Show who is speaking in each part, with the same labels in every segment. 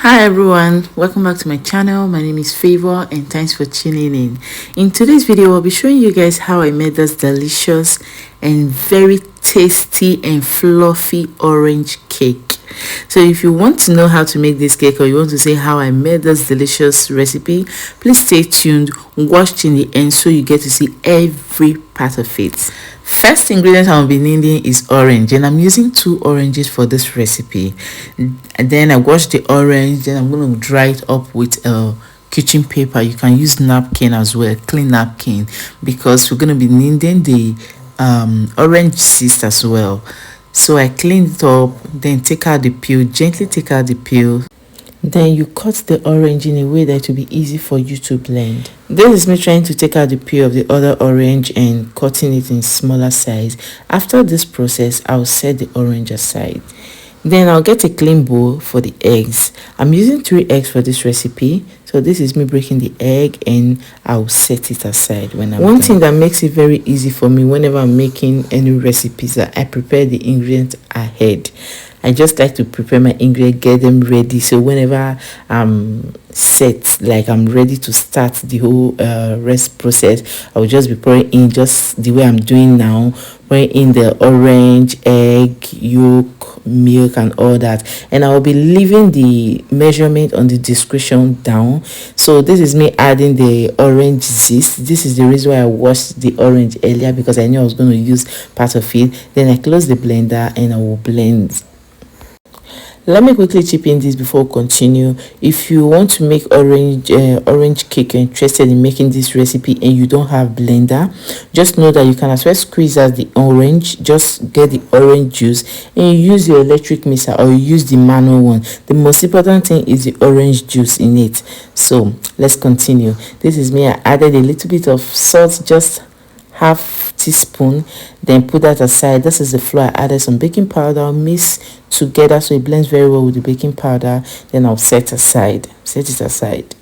Speaker 1: Hi everyone, welcome back to my channel. My name is Favour and thanks for tuning in. In today's video, I'll be showing you guys how I made this delicious and very tasty and fluffy orange cake. So if you want to know how to make this cake, or you want to see how I made this delicious recipe, please stay tuned, watch till the end so you get to see every part of it. First ingredient I'll be needing is orange, and I'm using 2 oranges for this recipe. And then I wash the orange, then I'm going to dry it up with a kitchen paper. You can use napkin as well, clean napkin, because we're going to be needing the orange zest as well. So I clean it up, then take out the peel, gently take out the peel. Then you cut the orange in a way that it will be easy for you to blend. This is me trying to take out the peel of the other orange and cutting it in smaller size. After this process, I'll set the orange aside. Then I'll get a clean bowl for the eggs. I'm using 3 eggs for this recipe. So this is me breaking the egg and I'll set it aside when I'm done. One thing that makes it very easy for me whenever I'm making any recipes, that I prepare the ingredients ahead. I just like to prepare my ingredients, get them ready, so whenever I'm set, like I'm ready to start the whole rest process, I'll just be pouring in just the way I'm doing now, pouring in the orange, egg, yolk, milk and all that, and I'll be leaving the measurement on the description down. So this is me adding the orange zest. This is the reason why I washed the orange earlier, because I knew I was going to use part of it. Then I close the blender and I will blend. Let me quickly chip in this before we continue. If you want to make orange cake, you're interested in making this recipe and you don't have blender, just know that you can as well squeeze out the orange. Just get the orange juice and you use your electric mixer or you use the manual one. The most important thing is the orange juice in it. So let's continue. This is me. I added a little bit of salt, just half teaspoon, then put that aside. This is the flour. I added some baking powder. I'll mix together so it blends very well with the baking powder. Then I'll set it aside.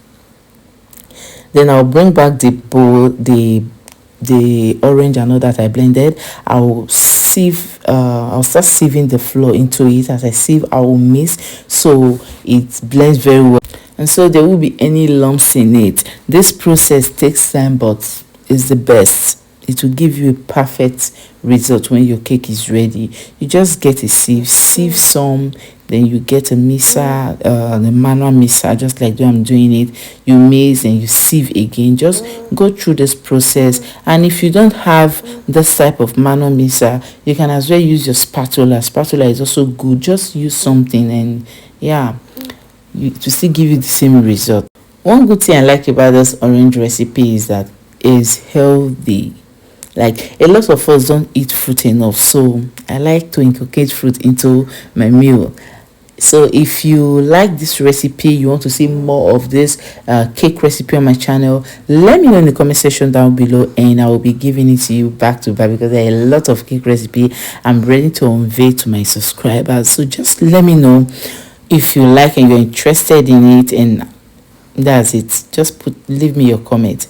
Speaker 1: Then I'll bring back the bowl, the orange and all that I blended. I'll sieve, I'll start sieving the flour into it. As I sieve, I will mix so it blends very well, and so there will be any lumps in it. This process takes time, but is the best. It will give you a perfect result when your cake is ready. You just get a sieve some, then you get a mixer, the manual mixer, just like I'm doing it. You mix and you sieve again. Just go through this process. And if you don't have this type of manual mixer, you can as well use your spatula. Spatula is also good. Just use something and yeah, to still give you the same result. One good thing I like about this orange recipe is that it's healthy. Like, a lot of us don't eat fruit enough, so I like to inculcate fruit into my meal. So if you like this recipe, you want to see more of this cake recipe on my channel, let me know in the comment section down below and I will be giving it to you back to back, because there are a lot of cake recipe I'm ready to unveil to my subscribers. So just let me know if you like and you're interested in it, and that's it. Just leave me your comment.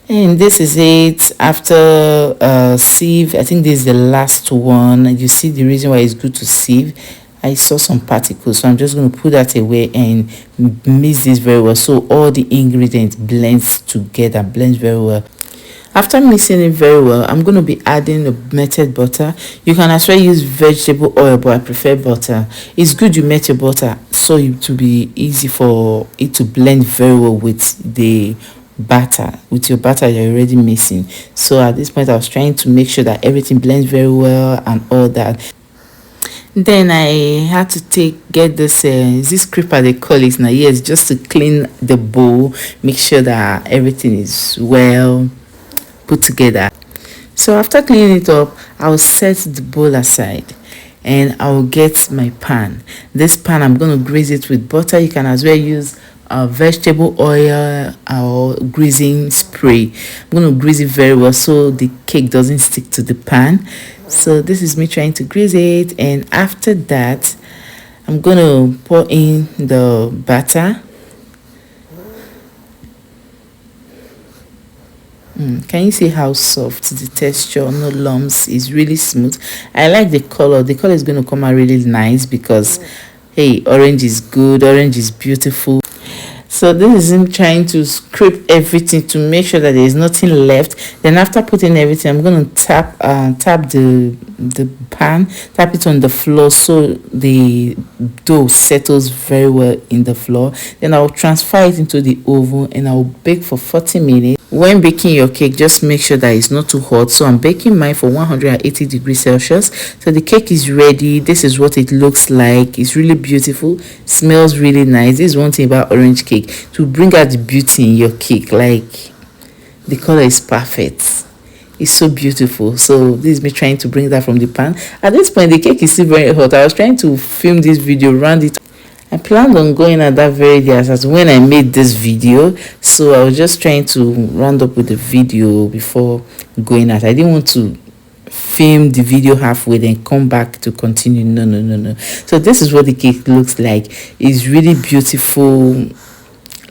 Speaker 1: And this is it after sieve. I think this is the last one. You see the reason why it's good to sieve. I saw some particles, so I'm just going to put that away and mix this very well so all the ingredients blends together, blends very well. After mixing it very well, I'm going to be adding the melted butter. You can as well use vegetable oil, but I prefer butter. It's good you melt your butter so it will be easy for it to blend very well with the batter, with your batter you're already mixing. So at this point I was trying to make sure that everything blends very well and all that. Then I had to get this scraper they call it now, yes, just to clean the bowl, make sure that everything is well put together. So after cleaning it up, I'll set the bowl aside and I'll get my pan. This pan, I'm going to grease it with butter. You can as well use vegetable oil or greasing spray. I'm going to grease it very well so the cake doesn't stick to the pan. So this is me trying to grease it, and after that I'm going to pour in the batter. Can you see how soft the texture, no lumps, is really smooth. I like the color. The color is going to come out really nice because Hey, orange is good, orange is beautiful. So this is him trying to scrape everything to make sure that there is nothing left. Then after putting everything, I'm going to tap the pan, tap it on the floor so the dough settles very well in the floor. Then I'll transfer it into the oven and I'll bake for 40 minutes. When baking your cake, just make sure that it's not too hot. So I'm baking mine for 180 degrees Celsius. So the cake is ready. This is what it looks like. It's really beautiful, smells really nice. This is one thing about orange cake, to bring out the beauty in your cake. Like, the color is perfect, it's so beautiful. So this is me trying to bring that from the pan. At this point the cake is still very hot. I was trying to film this video, round it. I planned on going at that very day as when I made this video, so I was just trying to round up with the video before going out. I didn't want to film the video halfway then come back to continue. No. So this is what the cake looks like. It's really beautiful.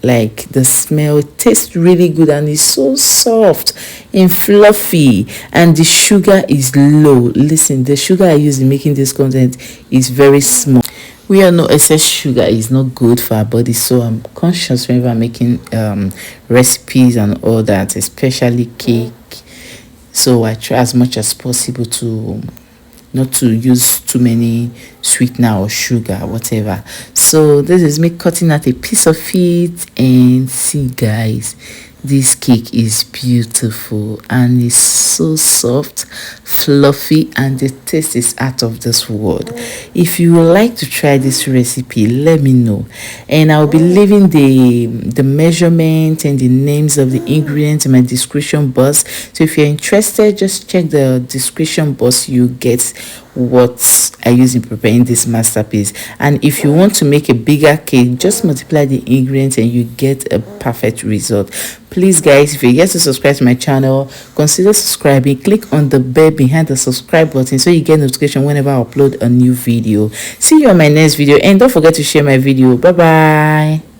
Speaker 1: Like, the smell, it tastes really good and it's so soft and fluffy, and the sugar is low. Listen, the sugar I use in making this content is very small. We all know excess sugar is not good for our body, so I'm conscious whenever I'm making recipes and all that, especially cake. So I try as much as possible to not to use too many sweetener or sugar, whatever. So this is me cutting out a piece of it, and see guys, this cake is beautiful and it's so soft, fluffy, and the taste is out of this world. If you would like to try this recipe, let me know, and I'll be leaving the measurement and the names of the ingredients in my description box. So if you're interested, just check the description box. You get what I use in preparing this masterpiece. And if you want to make a bigger cake, just multiply the ingredients and you get a perfect result. Please guys, if you're yet to subscribe to my channel, consider subscribing. Click on the bell behind the subscribe button so you get notification whenever I upload a new video. See you on my next video, and don't forget to share my video. Bye bye.